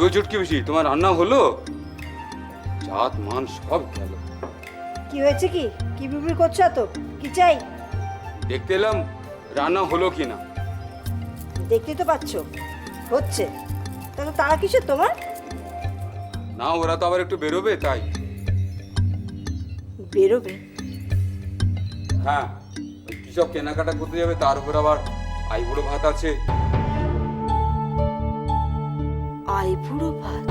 গো চুটকি বেশি, তোমার রান্না হলো? জাত মান সব গেল। কি হয়েছে? কি বিড়বিড় করছো? এত কি চাই? দেখতে এলাম রান্না হলো কিনা। দেখতে তো পাচ্ছ হচ্ছে, তা তো তারা কিসের তোমার? না, ওরা তো আবার একটু বেরোবে তাই। বেরোবে? হ্যাঁ, ওই কি সব কেনাকাটা করতে যাবে, তার উপর আবার আইবুড়ো ভাত আছে। আইবুড়ো ভাত?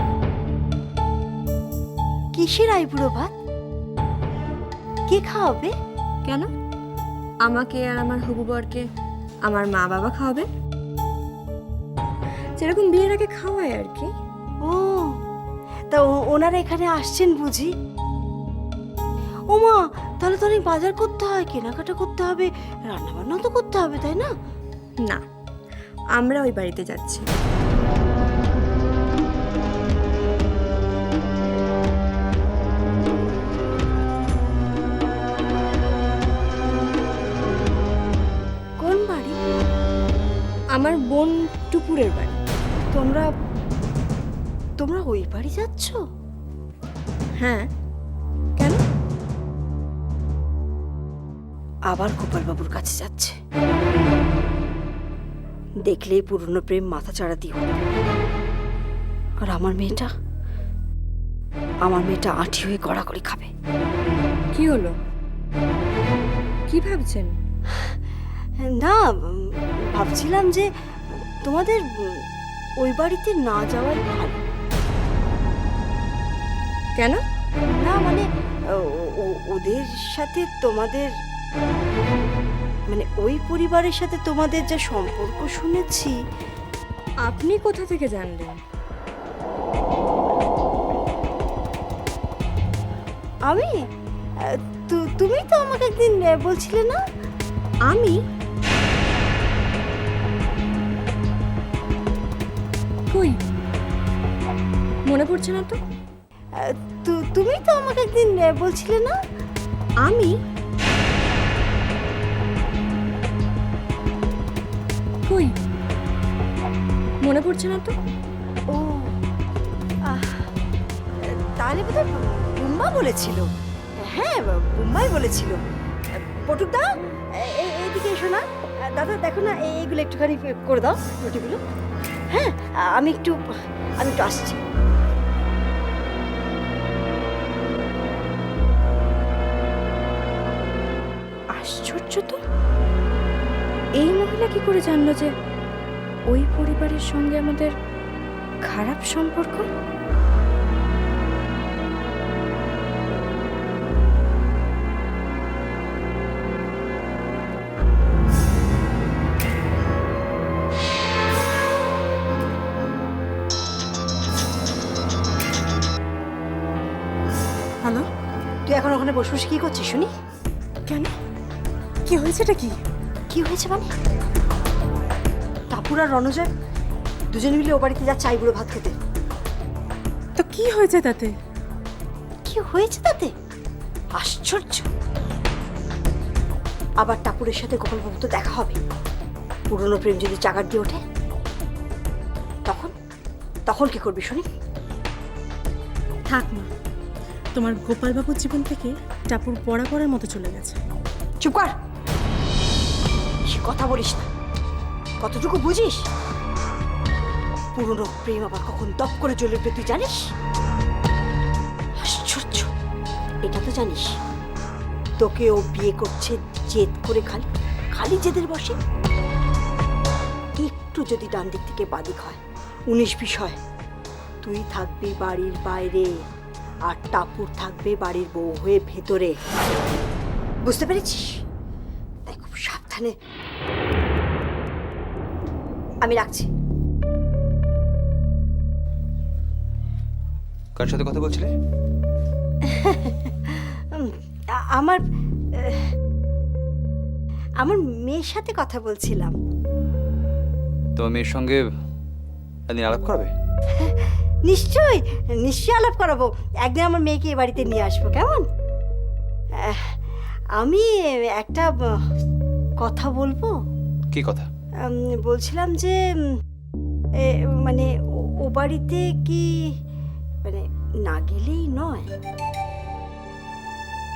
কিসের আইবুড়ো ভাত? কে খাওয়াবে? কেন? আমাকে আর আমার হবু বরকে আমার মা বাবা খাওয়াবে, যেরকম বিয়ের আগে খাওয়ায় আর কি। ও, তা ওনারা এখানে আসছেন বুঝি? ও মা, তাহলে তো অনেক বাজার করতে হয়, কেনাকাটা করতে হবে, রান্না বান্নাও তো করতে হবে, তাই না? না, আমরা ওই বাড়িতে যাচ্ছি। কোন বাড়ি? আমার বোন টুপুরের বাড়ি। তোমরা তোমরা ওই বাড়ি যাচ্ছ? হ্যাঁ, কেন? আবার গোপাল বাবুর কাছে যাচ্ছে, দেখলেই পুরনো প্রেম মাথা চাড়া দিও। আর আমার মেয়েটা আঁটি হয়ে গড়াগড়ি খাবে। কি হলো? কি ভাবছেন? না, ভাবছিলাম যে তোমাদের ওই বাড়িতে না যাওয়াই ভালো। কেন? না মানে ওদের সাথে তোমাদের, মানে ওই পরিবারের সাথে তোমাদের যা সম্পর্ক শুনেছি। আপনি কোথা থেকে জানলেন? আমি তুমি তো আমাকে একদিন বলছিলে না? আমি? কই, মনে পড়ছে না তো। তুমি তো আমাকে একদিন বলছিলে না? আমি? কই, মনে পড়ছে না তো। ও, তাহলে বোধহয় বুম্বা বলেছিল। হ্যাঁ, বুম্বাই বলেছিল। পটুকদা, এইদিকে এসো না। দাদা দেখো না, এইগুলো একটুখানি করে দাও, রুটিগুলো। হ্যাঁ, আমি একটু আসছি। আশ্চর্য তো, এই মহিলা কি করে জানলো যে ওই পরিবারের সঙ্গে আমাদের খারাপ সম্পর্ক? হ্যালো, তুই এখন ওখানে বসে বসে কি করছিস শুনি? কেন, কি হয়েছেটা? কি হয়েছে মানে? টাপুর আর রণজয় দুজনে মিলে ও বাড়িতে যাচ্ছে আইবুড়ো ভাত খেতে। তো কি হয়েছে তাতে? কি হয়েছে তাতে? আশ্চর্য! আবার টাপুরের সাথে গোপালবাবু তো দেখা হবে। পুরনো প্রেম যদি চাগার দিয়ে ওঠে, তখন কি করবি শুনি? থাক মা, তোমার গোপালবাবুর জীবন থেকে টাপুর পড়ার মতো চলে গেছে। চুপ কর, সে কথা বলিস না। কতটুকু বুঝিস? পুরনো প্রেম আবার কখন দপ করে জ্বলে উঠবে তুই জানিস? আশ্চর্য! এটা তো জানিস তোকে ও বিয়ে করছে জেদ করে, খালি জেদের বসে। একটু যদি ডান দিক থেকে বাদিক হয়, 19-20 হয়, তুই থাকবি বাড়ির বাইরে আর টাপুর থাকবে বাড়ির বউ হয়ে ভেতরে। বুঝতে পেরেছিস? তাই খুব সাবধানে। আমি রাখছি। কার সাথে কথা বলছিলে? আমার মেয়ের সাথে কথা বলছিলাম। তোমার মেয়ের সঙ্গে একদিন আলাপ করাবে? নিশ্চয়ই আলাপ করাবো। একদিন আমার মেয়েকে এ বাড়িতে নিয়ে আসবো, কেমন? আমি একটা কথা বলবো। কি কথা? বলছিলাম যে মানে ও বাড়িতে কি মানে না গেলেই নয়?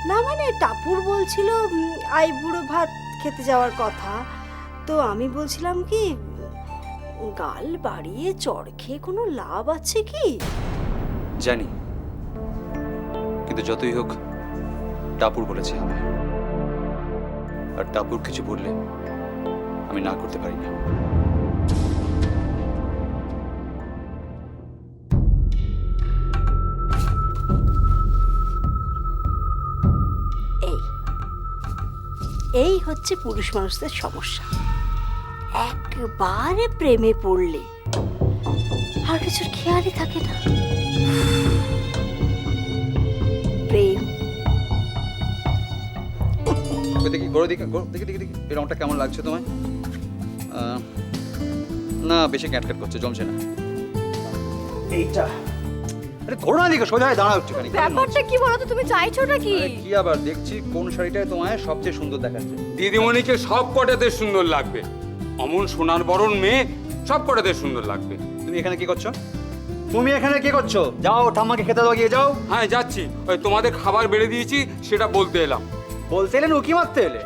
না মানে টাপুর বলছিল আইবুড়ো ভাত খেতে যাওয়ার কথা, তো আমি বলছিলাম কি গাল বাড়িয়ে চড় খেয়ে কোনো লাভ আছে কি? জানি, কিন্তু যতই হোক টাপুর বলেছে আমায়, আর টাপুর কিছু বললে আমি না করতে পারি না। এই এই হচ্ছে পুরুষ মানুষদের সমস্যা। একবারে প্রেমে পড়লে আর কিছুর খেয়ালই থাকে না। প্রেম দেখি গড়ে দেখি দেখি দেখি দেখি এই রংটা কেমন লাগছে তোমায়? না বেশি ক্যাটক্যাট করছে, জমছে না। এইটা আরে ঘোড়া দিকে সোজা হয়ে দাঁড়াও একটুখানি। ব্যাপারটা কি বলো তো, তুমি চাইছোটা কি? আরে কি আবার দেখছি কোন শাড়িটায় তোমায় সবচেয়ে সুন্দর দেখাচ্ছে। দিদিমণিকে সব কটাতে সুন্দর লাগবে, অমন সোনার বরণ মেয়ে সব কটাতে সুন্দর লাগবে। তুমি এখানে কি করছো? তুমি এখানে কি করছো? যাও ঠাম্মাকে খেতে দাও, গিয়ে যাও। হ্যাঁ যাচ্ছি, ওই তোমাদের খাবার বেড়ে দিয়েছি সেটা বলতে এলাম। বলতে এলেন উকি মারতে এলে?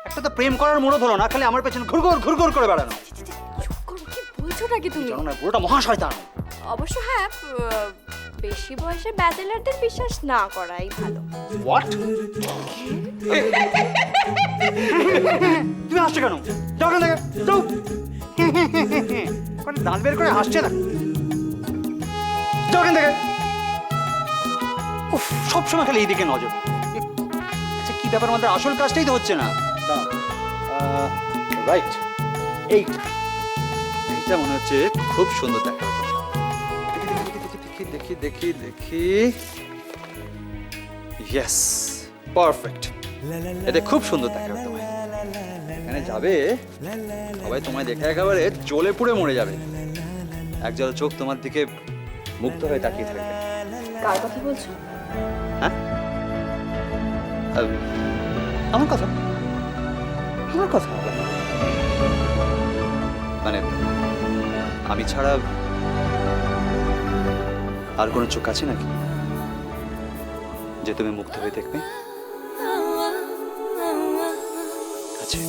একটা তো প্রেম করার মুরত হলো না, খালি আমার পেছনে ঘুরঘুর ঘুরঘুর করে বেড়ানো। চুপ করো, কি বলছোটা কি তুমি? জানো না পুরোটা মহাশয়তান। অবশ্য হ্যাঁ, বেশি বয়সে ব্যাচেলারদের বিশ্বাস না করাই ভালো। হোয়াট? তুমি হাসছো কেন? যাও কেন দেখে যাও। মানে দাঁত বের করে হাসছে না। যাও কেন দেখে। উফ, সবসময় খালি এইদিকে নজর। আচ্ছা কি ব্যাপার, আমাদের আসল কাজটাই তো হচ্ছে না। রাইট, এইটা মনে হচ্ছে খুব সুন্দর দেখা। দেখি দেখি দেখি, ইয়েস পারফেক্ট। এটা খুব সুন্দর দেখা তোমায়। এখানে যাবে সবাই তোমায় দেখে একেবারে জ্বলে পুড়ে মরে যাবে। এক জল চোখ তোমার দিকে মুগ্ধ হয়ে তাকিয়ে থাকবে। কার কথা বলছো? হ্যাঁ আমার কথা, আমার কথা মানে আমি ছাড়া আর কোনো চোখ আছে নাকি যে তুমি মুগ্ধ হয়ে দেখবে? আছে।